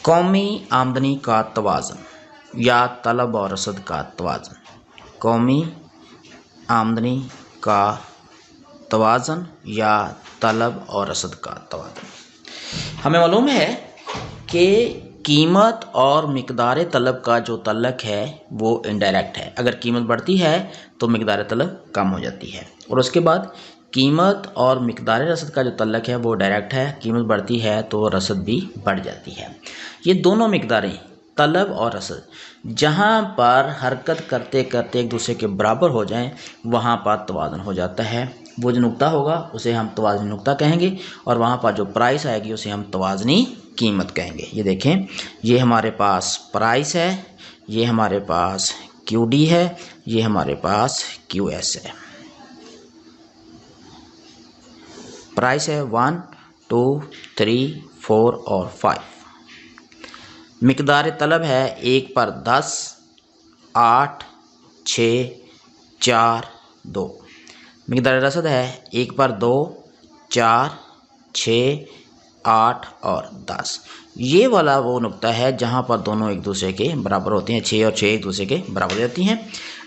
कौमी आमदनी का तवाज़ुन या तलब और रसद का तवाज़ुन। कौमी आमदनी का तवाज़ुन या तलब और रसद का तवाज़ुन। हमें मालूम है कि कीमत और मिकदार तलब का जो तल्लुक़ है वो इनडायरेक्ट है। अगर कीमत बढ़ती है तो मिकदार तलब कम हो जाती है, और उसके बाद कीमत और मिकदार रसद का जो तल्लुक़ है वो डायरेक्ट है। कीमत बढ़ती है तो रसद भी बढ़ जाती है। ये दोनों मिकदारें तलब और रसद जहाँ पर हरकत करते करते एक दूसरे के बराबर हो जाएं वहाँ पर तवाज़ुन हो जाता है। वो जो नुक्ता होगा उसे हम तवाज़ुनी नुक्ता कहेंगे, और वहाँ पर जो प्राइस आएगी उसे हम तवाज़ुनी कीमत कहेंगे। ये देखें, ये हमारे पास प्राइस है, ये हमारे पास QD है, ये हमारे पास QS है। प्राइस है 1, 2, 3, 4 और 5। मिकदार तलब है 1 पर 10, 8, 6, 4, 2। मिकदार रसद है 1 पर 2, 4, 6, 8 और 10। ये वाला वो नुक्ता है जहाँ पर दोनों एक दूसरे के बराबर होते हैं। 6 और 6 एक दूसरे के बराबर हो जाती हैं।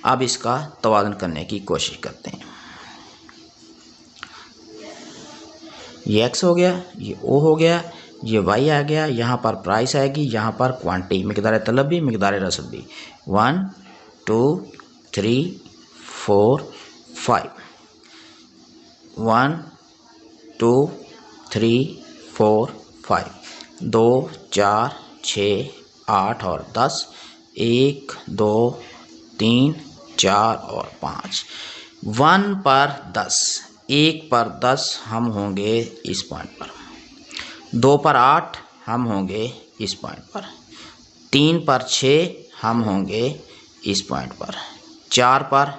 अब इसका तवाज़ुन करने की कोशिश करते हैं। ये X हो गया, ये O हो गया, ये Y आ गया, यहाँ पर प्राइस आएगी, यहाँ पर क्वांटिटी, मिकदार तलब भी मिकदार रसद भी। 1, 2, 3, 4, 5। 1, 2, 3, 4, 5। 2, 4, 6, 8 और 10। 1, 2, 3, 4 और 5। 1 पर 10, 1 पर 10 हम होंगे इस पॉइंट पर। 2 पर 8 हम होंगे इस पॉइंट पर। 3 पर 6 हम होंगे इस पॉइंट पर। 4 पर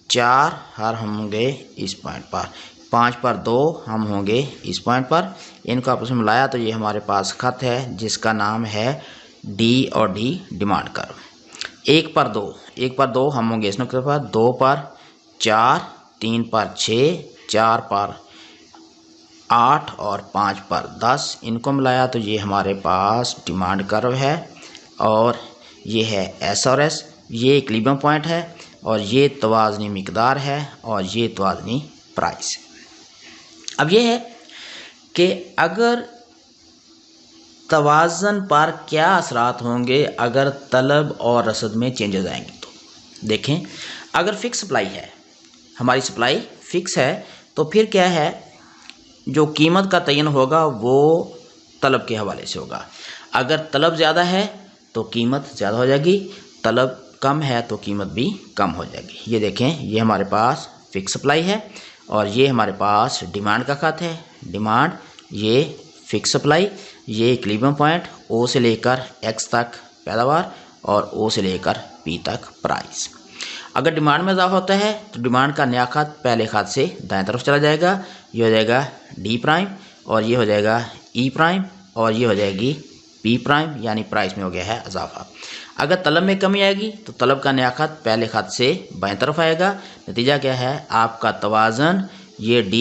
4 हम होंगे इस पॉइंट पर। 5 पर 2 हम होंगे इस पॉइंट पर। इनको आपस में मिलाया तो ये हमारे पास खत है जिसका नाम है D और D डिमांड कर्व। 1 पर 2 हम होंगे इस नुक्ते पर। 2 पर 4, 3 पर 6, 4 पर 8 और 5 पर 10। इनको मिलाया तो ये हमारे पास डिमांड कर्व है, और ये है S और S। ये इक्विलिब्रियम पॉइंट है, और ये तवाज़ुनी मिकदार है, और ये तवाज़ुनी प्राइस है। अब ये है कि अगर तवाज़ुन पर क्या असरात होंगे अगर तलब और रसद में चेंजेस आएंगे। तो देखें, अगर फिक्स सप्लाई है, हमारी सप्लाई फिक्स है, तो फिर क्या है, जो कीमत का तयन होगा वो तलब के हवाले से होगा। अगर तलब ज़्यादा है तो कीमत ज़्यादा हो जाएगी, तलब कम है तो कीमत भी कम हो जाएगी। ये देखें, ये हमारे पास फिक्स सप्लाई है, और ये हमारे पास डिमांड का खत है। डिमांड, ये फिक्स सप्लाई, ये इक्विलिब्रियम पॉइंट, O से लेकर X तक पैदावार, और O से लेकर P तक प्राइस। अगर डिमांड में इजाफा होता है तो डिमांड का नया खत पहले खत से दाएं तरफ चला जाएगा। ये हो जाएगा D', और ये हो जाएगा E', और ये हो जाएगी P', यानी प्राइस में हो गया है इजाफा। अगर तलब में कमी आएगी तो तलब का नया खत पहले खत से बाएं तरफ आएगा। नतीजा क्या है, आपका तवाज़ुन ये D',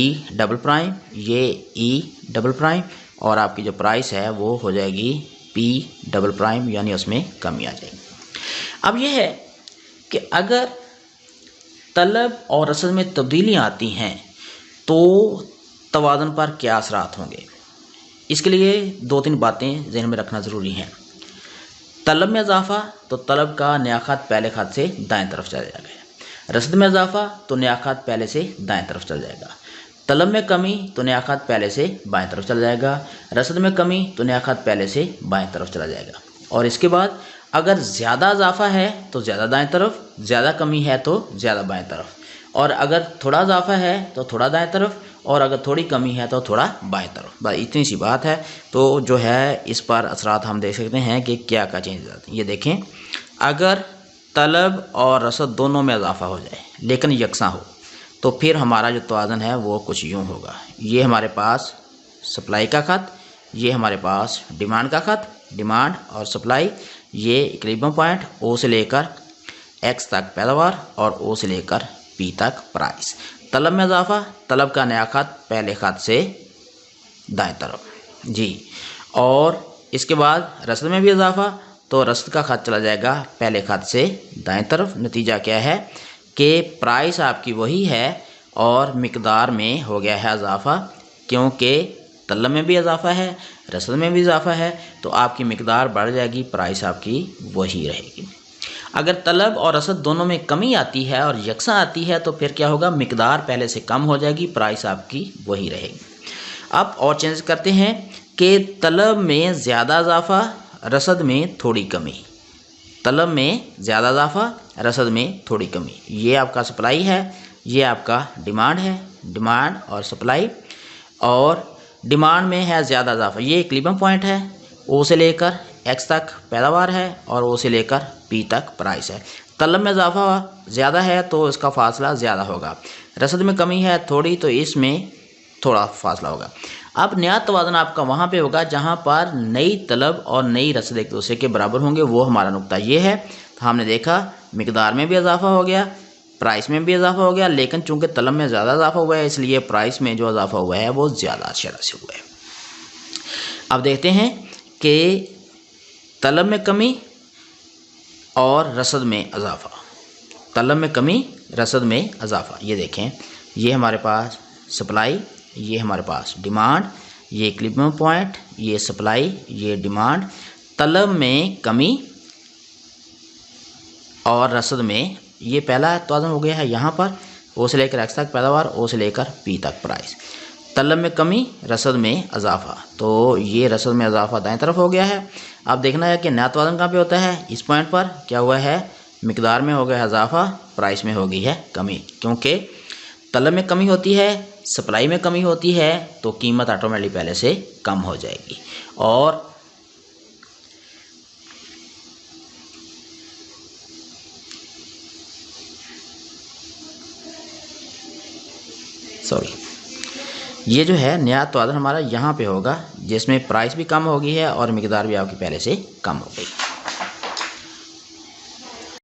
ये E', और आपकी जो प्राइस है वो हो जाएगी P', यानी उसमें कमी आ जाएगी। अब यह है कि अगर तलब और रसद में तब्दीलियाँ आती हैं तो तवाज़ुन पर क्या असरात होंगे। इसके लिए 2-3 बातें ज़हन में रखना ज़रूरी हैं। तलब में इजाफा तो तलब का नया खत पहले खत से दाएं तरफ चला जाएगा। रसद में इजाफा तो नया खत पहले से दाएं तरफ चला जाएगा। तलब में कमी तो नया खत पहले से बाएं तरफ चला जाएगा। रसद में कमी तो नया खत पहले से बाएं तरफ चला जाएगा। और इसके बाद अगर ज़्यादा इजाफा है तो ज़्यादा दाएं तरफ, ज़्यादा कमी है तो ज़्यादा बाएं तरफ, और अगर थोड़ा इजाफा है तो थोड़ा दाएं तरफ, और अगर थोड़ी कमी है तो थोड़ा बाएं तरफ। बस इतनी सी बात है। तो जो है इस पर असरात हम देख सकते हैं कि क्या क्या चेंज आते हैं। ये देखें, अगर तलब और रसद दोनों में इजाफा हो जाए लेकिन यकसा हो तो फिर हमारा जो तवाज़ुन है वो कुछ यूँ होगा। ये हमारे पास सप्लाई का खत, ये हमारे पास डिमांड का खत, डिमांड और सप्लाई, ये इक्विलिब्रियम पॉइंट, O से लेकर X तक पैदावार, और O से लेकर P तक प्राइस। तलब में इजाफा, तलब का नया खत पहले खत से दाएं तरफ जी, और इसके बाद रसद में भी इजाफा, तो रसद का खत चला जाएगा पहले खत से दाएं तरफ। नतीजा क्या है कि प्राइस आपकी वही है और मिकदार में हो गया है इजाफा, क्योंकि तलब में भी इजाफा है, रसद में भी इजाफा है, तो आपकी मिकदार बढ़ जाएगी, प्राइस आपकी वही रहेगी। अगर तलब और रसद दोनों में कमी आती है और यकसा आती है तो फिर क्या होगा, मिकदार पहले से कम हो जाएगी, प्राइस आपकी वही रहेगी। अब और चेंज करते हैं कि तलब में ज़्यादा इजाफा, रसद में थोड़ी कमी। तलब में ज़्यादा इजाफा, रसद में थोड़ी कमी। ये आपका सप्लाई है, ये आपका डिमांड है, डिमांड और सप्लाई। और डिमांड में है ज़्यादा इजाफा, ये इक्विलिब्रियम पॉइंट है, ओ से लेकर एक्स तक पैदावार है और ओ से लेकर पी तक प्राइस है। तलब में इजाफा ज़्यादा है तो इसका फासला ज़्यादा होगा, रसद में कमी है थोड़ी तो इसमें थोड़ा फासला होगा। अब नया तवाज़ुन आपका वहाँ पे होगा जहाँ पर नई तलब और नई रसद एक दूसरे के बराबर होंगे, वो हमारा नुक्ता ये है। तो हमने देखा मिकदार में भी इजाफा हो गया, प्राइस में भी इजाफा हो गया, लेकिन चूंकि तलब में ज़्यादा इजाफा हुआ है इसलिए प्राइस में जो इजाफा हुआ है वो ज़्यादा शरह से हुआ है। अब देखते हैं कि तलब में कमी और रसद में इजाफा। तलब में कमी, रसद में इजाफा। ये देखें, ये हमारे पास सप्लाई, ये हमारे पास डिमांड, ये इक्विलिब्रियम पॉइंट, ये सप्लाई, ये डिमांड। तलब में कमी और रसद में, ये पहला तवाज़ुन हो गया है यहाँ पर, ओ से लेकर एक्स तक पैदावार, ओ से लेकर पी तक प्राइस। तलब में कमी, रसद में इजाफा, तो ये रसद में इजाफा दाएं तरफ हो गया है। अब देखना है कि नया तवाज़ुन कहाँ पे होता है, इस पॉइंट पर क्या हुआ है, मिकदार में हो गया इजाफा, प्राइस में हो गई है कमी। क्योंकि तलब में कमी होती है, सप्लाई में कमी होती है, तो कीमत ऑटोमेटिकली पहले से कम हो जाएगी। और ये जो है नया तवाज़ुन हमारा यहाँ पे होगा जिसमें प्राइस भी कम हो गई है और मिकदार भी आपकी पहले से कम हो गई।